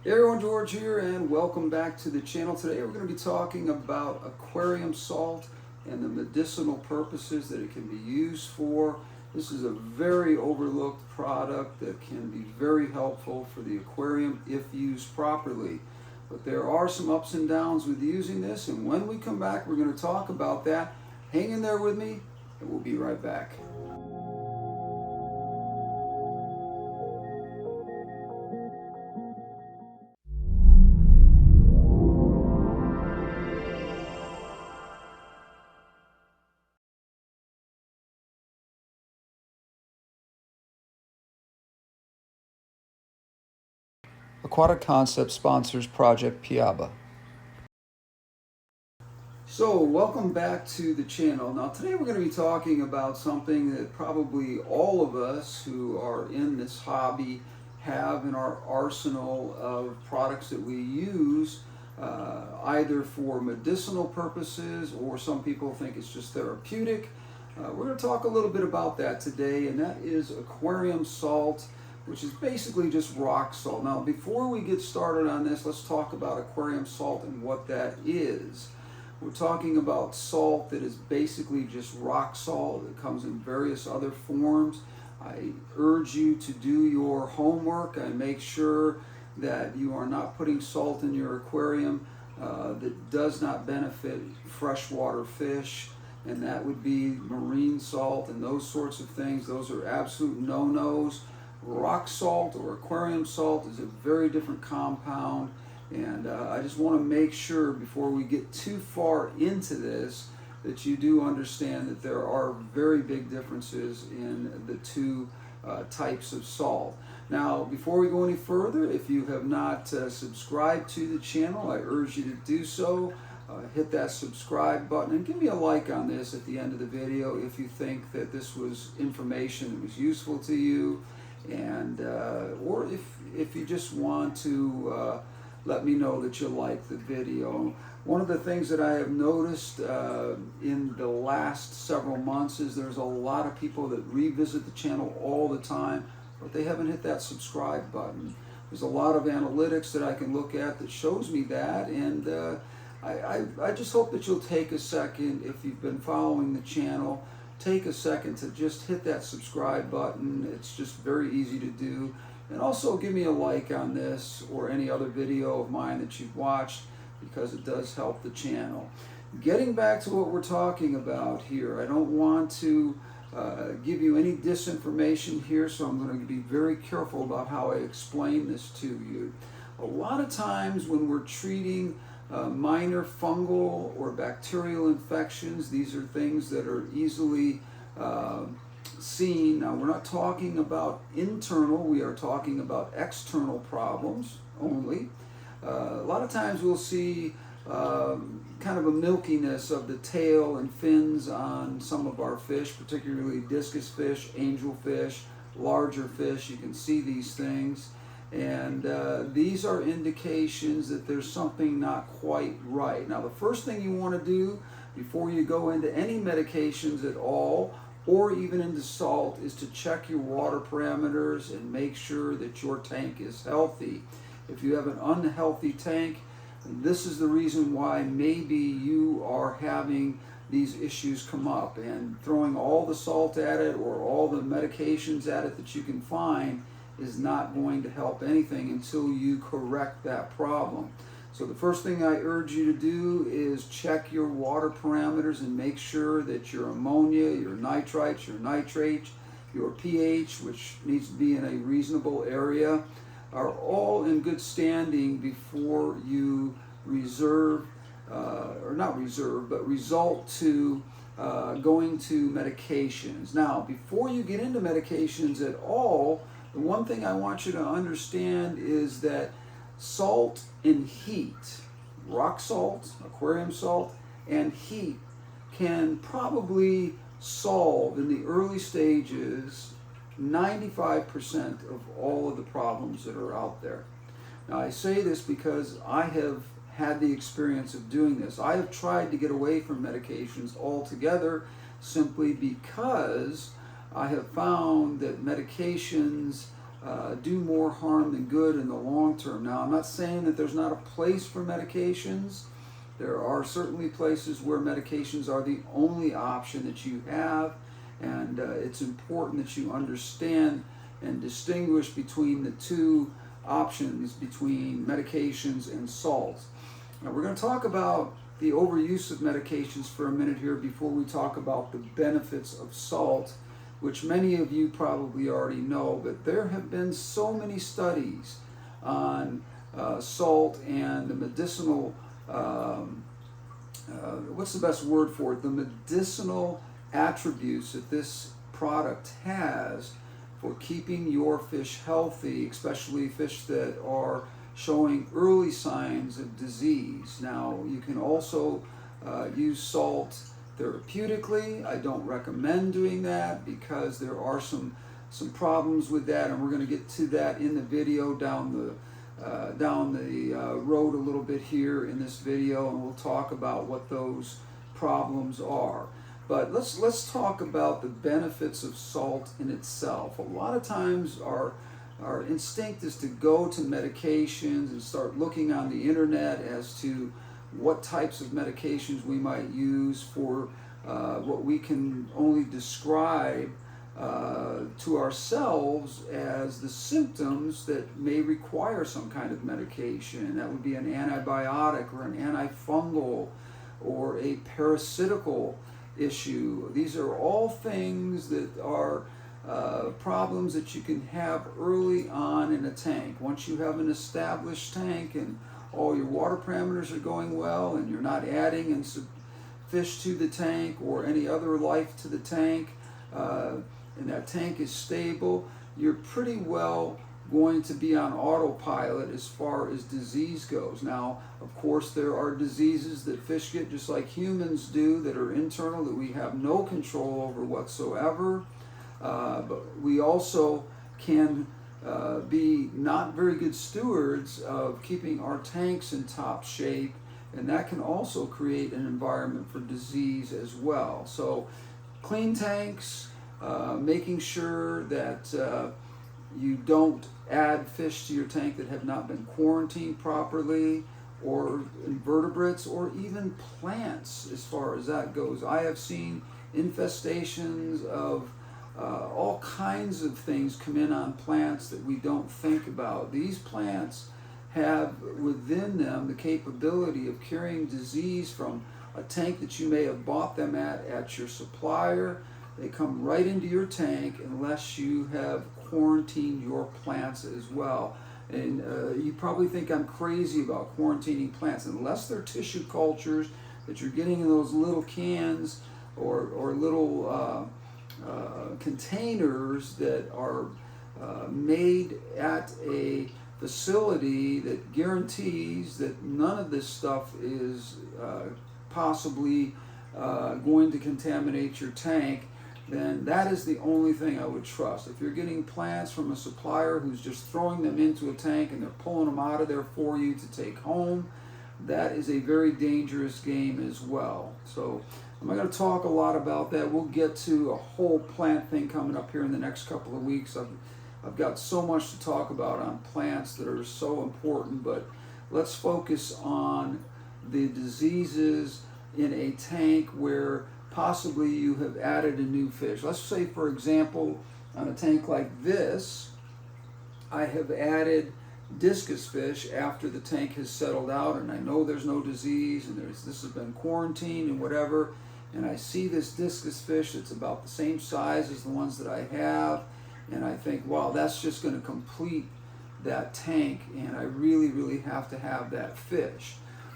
Hey everyone, George here, and welcome back to the channel. Today we're going to be talking about aquarium salt and the medicinal purposes that it can be used for. This is a very overlooked product that can be very helpful for the aquarium if used properly. But there are some ups and downs with using this, and when we come back we're going to talk about that. Hang in there with me and we'll be right back. Aquatic Concept sponsors Project Piaba. So welcome back to the channel. Now today we're going to be talking about something that probably all of us who are in this hobby have in our arsenal of products that we use either for medicinal purposes, or some people think it's just therapeutic. We're going to talk a little bit about that today, and that is aquarium salt, which is basically just rock salt. Now before we get started on this, let's talk about aquarium salt and what that is. We're talking about salt that is basically just rock salt. It comes in various other forms. I urge you to do your homework and make sure that you are not putting salt in your aquarium that does not benefit freshwater fish, and that would be marine salt and those sorts of things. Those are absolute no-nos. Rock salt or aquarium salt is a very different compound, and I just want to make sure before we get too far into this that you do understand that there are very big differences in the two types of salt. Now before we go any further, if you have not subscribed to the channel, I urge you to do so. Hit that subscribe button and give me a like on this at the end of the video if you think that this was information that was useful to you, and or if you just want to let me know that you like the video. One of the things that I have noticed in the last several months is there's a lot of people that revisit the channel all the time, but they haven't hit that subscribe button. There's a lot of analytics that I can look at that shows me that, and I just hope that you'll take a second, if you've been following the channel, take a second to just hit that subscribe button. It's just very easy to do. And also give me a like on this or any other video of mine that you've watched, because it does help the channel. Getting back to what we're talking about here, I don't want to give you any disinformation here, so I'm going to be very careful about how I explain this to you. A lot of times when we're treating minor fungal or bacterial infections, these are things that are easily seen. Now we're not talking about internal, we are talking about external problems only. A lot of times we'll see kind of a milkiness of the tail and fins on some of our fish, particularly discus fish, angelfish, larger fish. You can see these things, and these are indications that there's something not quite right. Now the first thing you want to do before you go into any medications at all, or even into salt, is to check your water parameters and make sure that your tank is healthy. If you have an unhealthy tank, this is the reason why maybe you are having these issues come up, and throwing all the salt at it or all the medications at it that you can find is not going to help anything until you correct that problem. So the first thing I urge you to do is check your water parameters and make sure that your ammonia, your nitrites, your nitrates, your pH, which needs to be in a reasonable area, are all in good standing before you result to going to medications. Now, before you get into medications at all, the one thing I want you to understand is that salt and heat, rock salt, aquarium salt, and heat can probably solve in the early stages 95% of all of the problems that are out there. Now I say this because I have had the experience of doing this. I have tried to get away from medications altogether simply because I have found that medications do more harm than good in the long term. Now, I'm not saying that there's not a place for medications. There are certainly places where medications are the only option that you have, and it's important that you understand and distinguish between the two options, between medications and salt. Now, we're going to talk about the overuse of medications for a minute here before we talk about the benefits of salt, which many of you probably already know, but there have been so many studies on salt and the medicinal, what's the best word for it? The medicinal attributes that this product has for keeping your fish healthy, especially fish that are showing early signs of disease. Now, you can also use salt therapeutically. I don't recommend doing that because there are some problems with that, and we're going to get to that in the video down the road a little bit here in this video, and we'll talk about what those problems are. But let's talk about the benefits of salt in itself. A lot of times our instinct is to go to medications and start looking on the internet as to what types of medications we might use for what we can only describe to ourselves as the symptoms that may require some kind of medication. That would be an antibiotic or an antifungal or a parasitical issue. These are all things that are problems that you can have early on in a tank. Once you have an established tank and all your water parameters are going well and you're not adding fish to the tank or any other life to the tank, and that tank is stable, you're pretty well going to be on autopilot as far as disease goes. Now, of course, there are diseases that fish get just like humans do that are internal, that we have no control over whatsoever. But we also can be not very good stewards of keeping our tanks in top shape, and that can also create an environment for disease as well. So clean tanks, making sure that you don't add fish to your tank that have not been quarantined properly, or invertebrates, or even plants as far as that goes. I have seen infestations of all kinds of things come in on plants that we don't think about. These plants have within them the capability of carrying disease from a tank that you may have bought them at your supplier. They come right into your tank unless you have quarantined your plants as well. And you probably think I'm crazy about quarantining plants. Unless they're tissue cultures that you're getting in those little cans or little containers that are made at a facility that guarantees that none of this stuff is possibly going to contaminate your tank, then that is the only thing I would trust. If you're getting plants from a supplier who's just throwing them into a tank and they're pulling them out of there for you to take home, that is a very dangerous game as well. So I'm not going to talk a lot about that. We'll get to a whole plant thing coming up here in the next couple of weeks. I've got so much to talk about on plants that are so important, but let's focus on the diseases in a tank where possibly you have added a new fish. Let's say, for example, on a tank like this, I have added discus fish after the tank has settled out, and I know there's no disease, and this has been quarantined and whatever, and I see this discus fish that's about the same size as the ones that I have, and I think, wow, that's just going to complete that tank, and I really, really have to have that fish.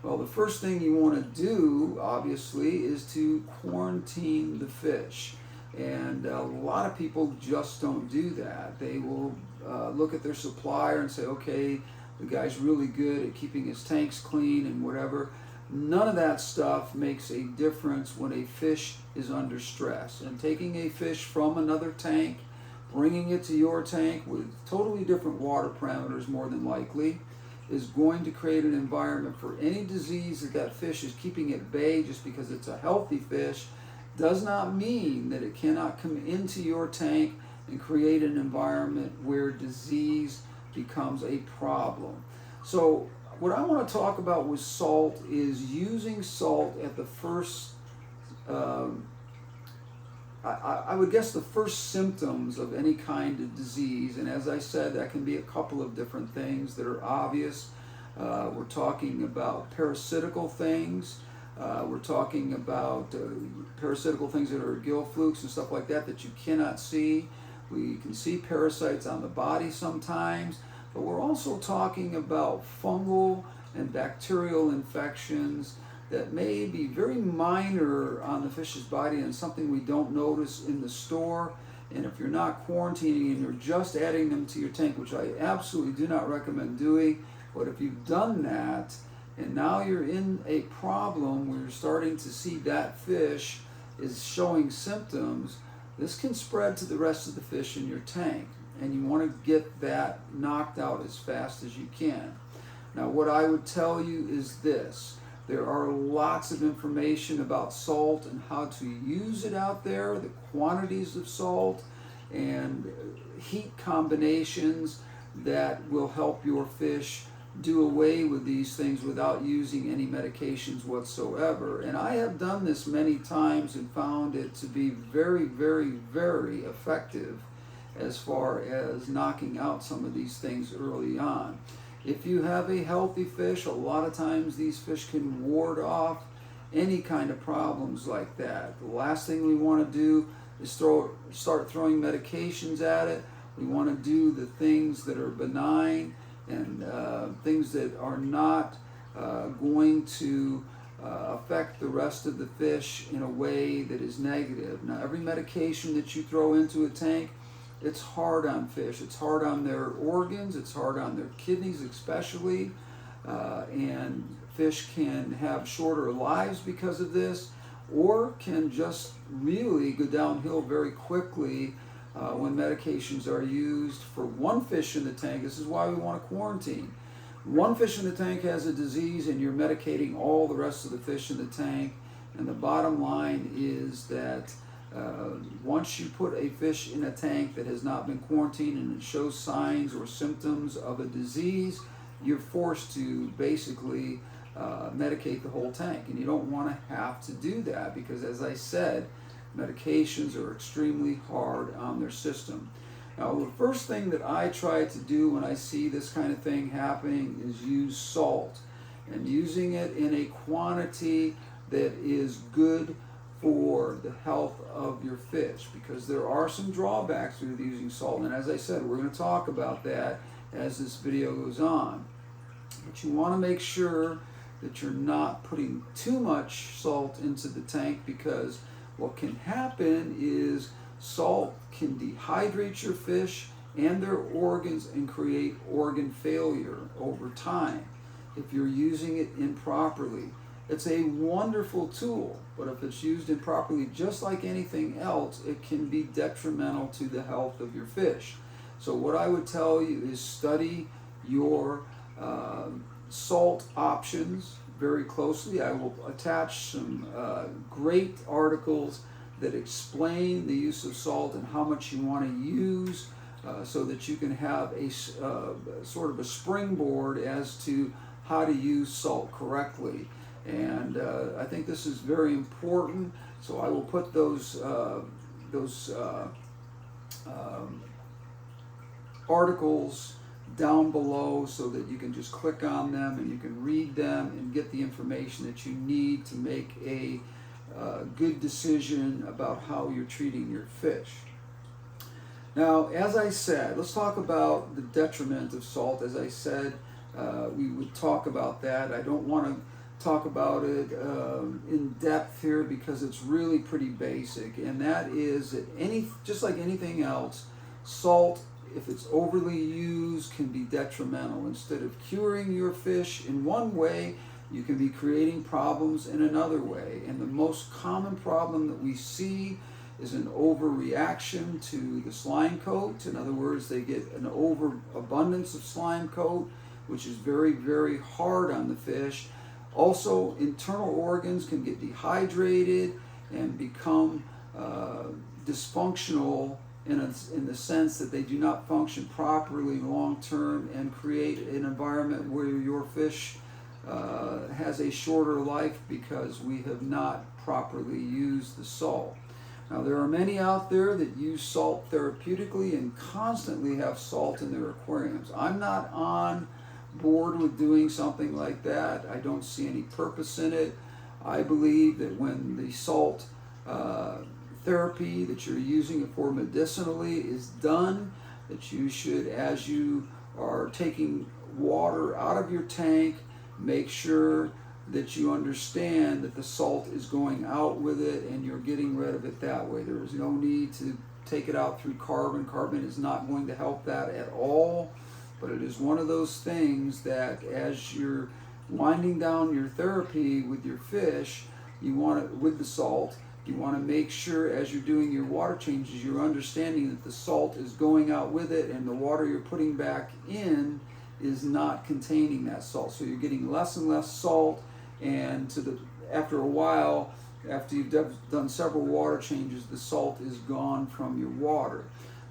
Well, the first thing you want to do, obviously, is to quarantine the fish. And a lot of people just don't do that. They will look at their supplier and say, okay, the guy's really good at keeping his tanks clean and whatever. None of that stuff makes a difference when a fish is under stress. And taking a fish from another tank, bringing it to your tank with totally different water parameters, more than likely, is going to create an environment for any disease that fish is keeping at bay. Just because it's a healthy fish does not mean that it cannot come into your tank and create an environment where disease becomes a problem. So what I want to talk about with salt is using salt at the first, I would guess the first symptoms of any kind of disease. And as I said, that can be a couple of different things that are obvious. We're talking about parasitical things. We're talking about parasitical things that are gill flukes and stuff like that that you cannot see. We can see parasites on the body sometimes, but we're also talking about fungal and bacterial infections that may be very minor on the fish's body and something we don't notice in the store. And if you're not quarantining and you're just adding them to your tank, which I absolutely do not recommend doing, but if you've done that and now you're in a problem where you're starting to see that fish is showing symptoms, this can spread to the rest of the fish in your tank, and you want to get that knocked out as fast as you can. Now, what I would tell you is this: there are lots of information about salt and how to use it out there, the quantities of salt and heat combinations that will help your fish do away with these things without using any medications whatsoever. And I have done this many times and found it to be very, very, very effective as far as knocking out some of these things early on. If you have a healthy fish, a lot of times these fish can ward off any kind of problems like that. The last thing we want to do is start throwing medications at it. We want to do the things that are benign and things that are not going to affect the rest of the fish in a way that is negative. Now, every medication that you throw into a tank, it's hard on fish. It's hard on their organs. It's hard on their kidneys especially. And fish can have shorter lives because of this, or can just really go downhill very quickly when medications are used for one fish in the tank. This is why we want to quarantine. One fish in the tank has a disease and you're medicating all the rest of the fish in the tank. And the bottom line is that once you put a fish in a tank that has not been quarantined and it shows signs or symptoms of a disease, you're forced to basically medicate the whole tank. And you don't want to have to do that because, as I said, medications are extremely hard on their system. Now, the first thing that I try to do when I see this kind of thing happening is use salt, and using it in a quantity that is good for the health of your fish, because there are some drawbacks with using salt, and as I said, we're going to talk about that as this video goes on. But you want to make sure that you're not putting too much salt into the tank, because what can happen is salt can dehydrate your fish and their organs and create organ failure over time if you're using it improperly. It's a wonderful tool, but if it's used improperly, just like anything else, it can be detrimental to the health of your fish. So what I would tell you is study your salt options very closely. I will attach some great articles that explain the use of salt and how much you want to use so that you can have a sort of a springboard as to how to use salt correctly. And I think this is very important, so I will put those articles down below so that you can just click on them and you can read them and get the information that you need to make a good decision about how you're treating your fish. Now, as I said, let's talk about the detriment of salt. As I said, we would talk about that. I don't want to talk about it in depth here because it's really pretty basic, and that is that just like anything else, salt, if it's overly used, can be detrimental. Instead of curing your fish in one way, you can be creating problems in another way. And the most common problem that we see is an overreaction to the slime coat. In other words, they get an overabundance of slime coat, which is very, very hard on the fish. Also, internal organs can get dehydrated and become dysfunctional in the sense that they do not function properly long term and create an environment where your fish has a shorter life because we have not properly used the salt. Now, there are many out there that use salt therapeutically and constantly have salt in their aquariums. I'm not on board with doing something like that. I don't see any purpose in it. I believe that when the salt therapy that you're using it for medicinally is done, that you should, as you are taking water out of your tank, make sure that you understand that the salt is going out with it and you're getting rid of it that way. There is no need to take it out through carbon. Carbon is not going to help that at all, but it is one of those things that as you're winding down your therapy with your fish, you want it with the salt. You want to make sure as you're doing your water changes, you're understanding that the salt is going out with it and the water you're putting back in is not containing that salt. So you're getting less and less salt, and after a while, after you've done several water changes, the salt is gone from your water.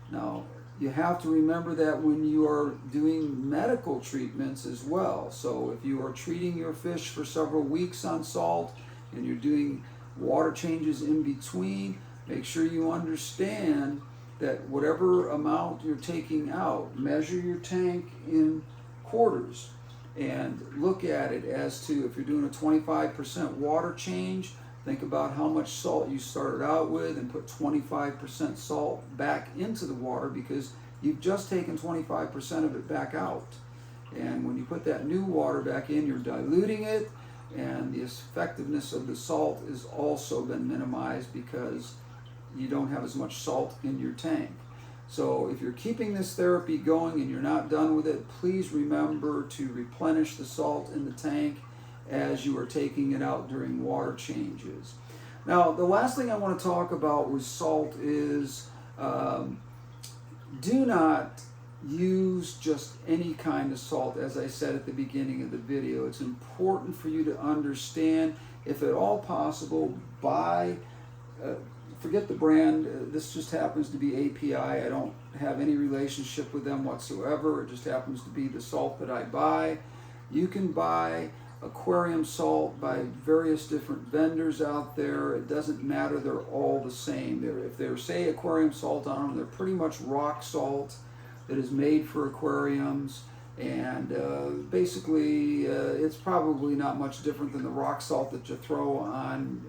Now, you have to remember that when you are doing medical treatments as well. So if you are treating your fish for several weeks on salt and you're doing water changes in between, make sure you understand that whatever amount you're taking out, measure your tank in quarters and look at it as to, if you're doing a 25% water change, think about how much salt you started out with and put 25% salt back into the water, because you've just taken 25% of it back out. And when you put that new water back in, you're diluting it, and the effectiveness of the salt has also been minimized because you don't have as much salt in your tank. So if you're keeping this therapy going and you're not done with it, please remember to replenish the salt in the tank as you are taking it out during water changes. Now, the last thing I want to talk about with salt is do not use just any kind of salt. As I said at the beginning of the video, it's important for you to understand, if at all possible, buy, forget the brand, this just happens to be API. I don't have any relationship with them whatsoever. It just happens to be the salt that I buy. You can buy Aquarium salt by various different vendors out there. It doesn't matter, they're all the same. If they say Aquarium salt on them, they're pretty much rock salt that is made for aquariums, and basically it's probably not much different than the rock salt that you throw on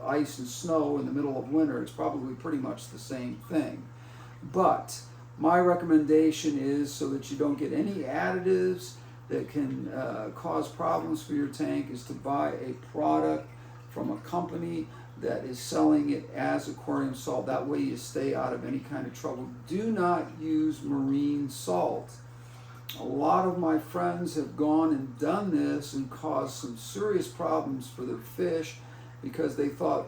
ice and snow in the middle of winter. It's probably pretty much the same thing. But my recommendation is, so that you don't get any additives that can cause problems for your tank, is to buy a product from a company that is selling it as aquarium salt. That way you stay out of any kind of trouble. Do not use marine salt. A lot of my friends have gone and done this and caused some serious problems for their fish because they thought,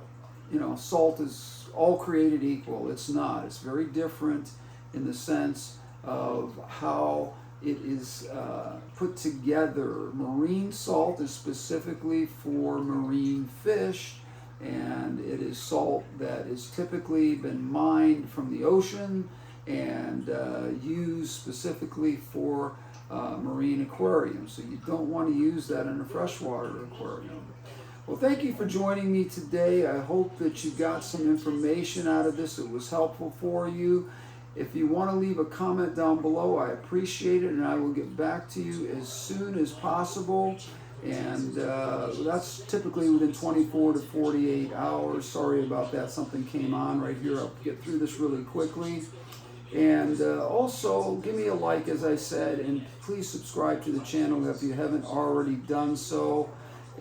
you know, salt is all created equal. It's not. It's very different in the sense of how it is put together. Marine salt is specifically for marine fish, and it is salt that is typically been mined from the ocean and used specifically for marine aquariums. So you don't want to use that in a freshwater aquarium. Well, thank you for joining me today. I hope that you got some information out of this that was helpful for you. If you want to leave a comment down below, I appreciate it, and I will get back to you as soon as possible. And that's typically within 24 to 48 hours. Sorry about that. Something came on right here. I'll get through this really quickly. And also, give me a like, as I said, and please subscribe to the channel if you haven't already done so.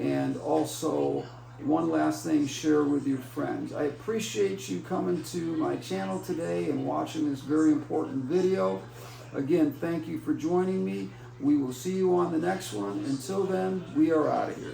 And also, one last thing, share with your friends. I appreciate you coming to my channel today and watching this very important video. Again, thank you for joining me. We will see you on the next one. Until then, we are out of here.